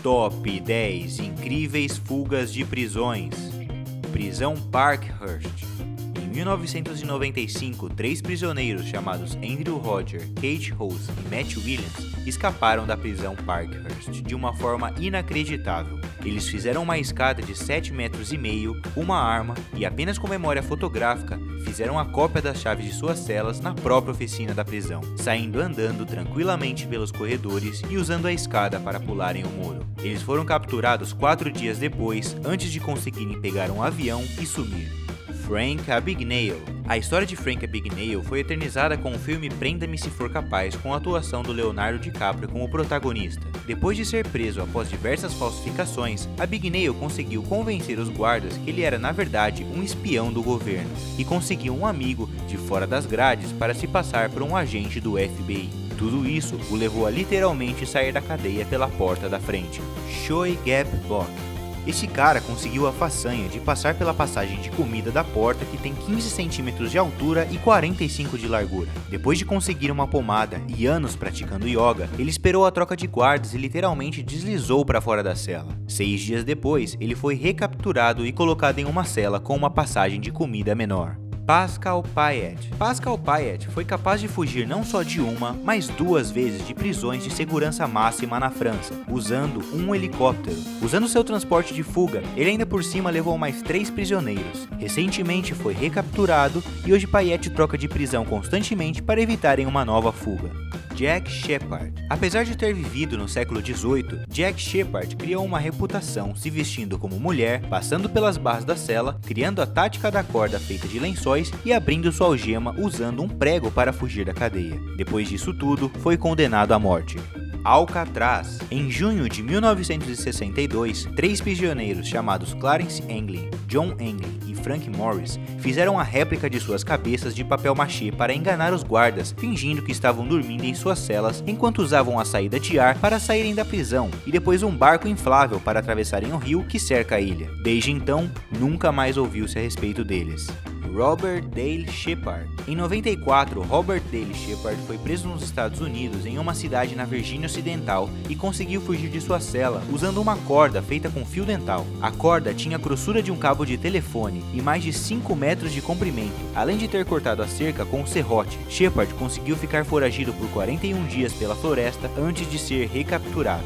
Top 10 incríveis fugas de prisões. Prisão Parkhurst. Em 1995, 3 prisioneiros chamados Andrew Roger, Kate Rose e Matt Williams escaparam da prisão Parkhurst de uma forma inacreditável. Eles fizeram uma escada de 7,5 metros, uma arma e, apenas com memória fotográfica, fizeram a cópia das chaves de suas celas na própria oficina da prisão, saindo andando tranquilamente pelos corredores e usando a escada para pularem o muro. Eles foram capturados 4 dias depois, antes de conseguirem pegar um avião e sumir. Frank Abagnale. A história de Frank Abagnale foi eternizada com o filme Prenda-me se for capaz, com a atuação do Leonardo DiCaprio como protagonista. Depois de ser preso após diversas falsificações, Abagnale conseguiu convencer os guardas que ele era na verdade um espião do governo e conseguiu um amigo de fora das grades para se passar por um agente do FBI. Tudo isso o levou a literalmente sair da cadeia pela porta da frente. Choi Gap-bok. Esse cara conseguiu a façanha de passar pela passagem de comida da porta, que tem 15 centímetros de altura e 45 de largura. Depois de conseguir uma pomada e anos praticando yoga, ele esperou a troca de guardas e literalmente deslizou para fora da cela. 6 dias depois, ele foi recapturado e colocado em uma cela com uma passagem de comida menor. Pascal Payet. Pascal Payet foi capaz de fugir não só de uma, mas 2 vezes de prisões de segurança máxima na França, usando um helicóptero. Usando seu transporte de fuga, ele ainda por cima levou mais 3 prisioneiros. Recentemente foi recapturado e hoje Payet troca de prisão constantemente para evitarem uma nova fuga. Jack Shepard. Apesar de ter vivido no século XVIII, Jack Shepard criou uma reputação se vestindo como mulher, passando pelas barras da cela, criando a tática da corda feita de lençóis e abrindo sua algema usando um prego para fugir da cadeia. Depois disso tudo, foi condenado à morte. Alcatraz. Em junho de 1962, 3 prisioneiros chamados Clarence Anglin, John Anglin e Frank Morris fizeram a réplica de suas cabeças de papel machê para enganar os guardas, fingindo que estavam dormindo em suas celas enquanto usavam a saída de ar para saírem da prisão e depois um barco inflável para atravessarem o rio que cerca a ilha. Desde então, nunca mais ouviu-se a respeito deles. Robert Dale Shepard. Em 94, Robert Dale Shepard foi preso nos Estados Unidos em uma cidade na Virgínia Ocidental e conseguiu fugir de sua cela usando uma corda feita com fio dental. A corda tinha a grossura de um cabo de telefone e mais de 5 metros de comprimento. Além de ter cortado a cerca com um serrote, Shepard conseguiu ficar foragido por 41 dias pela floresta antes de ser recapturado.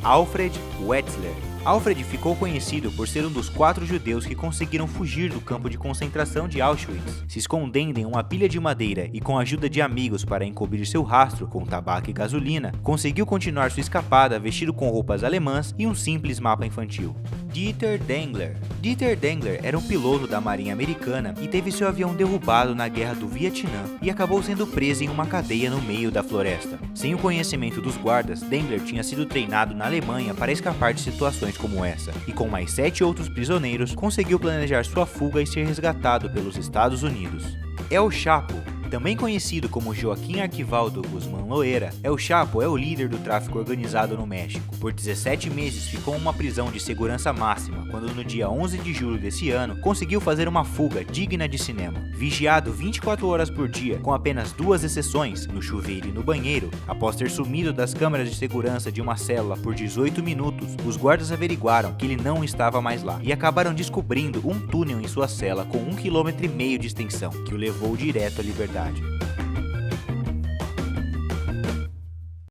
Alfred Wetzler. Alfred ficou conhecido por ser um dos 4 judeus que conseguiram fugir do campo de concentração de Auschwitz. Se escondendo em uma pilha de madeira e com a ajuda de amigos para encobrir seu rastro com tabaco e gasolina, conseguiu continuar sua escapada vestido com roupas alemãs e um simples mapa infantil. Dieter Dengler. Dieter Dengler era um piloto da Marinha Americana e teve seu avião derrubado na Guerra do Vietnã e acabou sendo preso em uma cadeia no meio da floresta. Sem o conhecimento dos guardas, Dengler tinha sido treinado na Alemanha para escapar de situações como essa, e com mais 7 outros prisioneiros, conseguiu planejar sua fuga e ser resgatado pelos Estados Unidos. El Chapo. Também conhecido como Joaquim Arquivaldo Guzmán Loera, El Chapo é o líder do tráfico organizado no México. Por 17 meses ficou em uma prisão de segurança máxima, quando no dia 11 de julho desse ano, conseguiu fazer uma fuga digna de cinema. Vigiado 24 horas por dia, com apenas 2 exceções, no chuveiro e no banheiro, após ter sumido das câmeras de segurança de uma célula por 18 minutos, os guardas averiguaram que ele não estava mais lá, e acabaram descobrindo um túnel em sua cela com 1,5 km de extensão, que o levou direto à liberdade.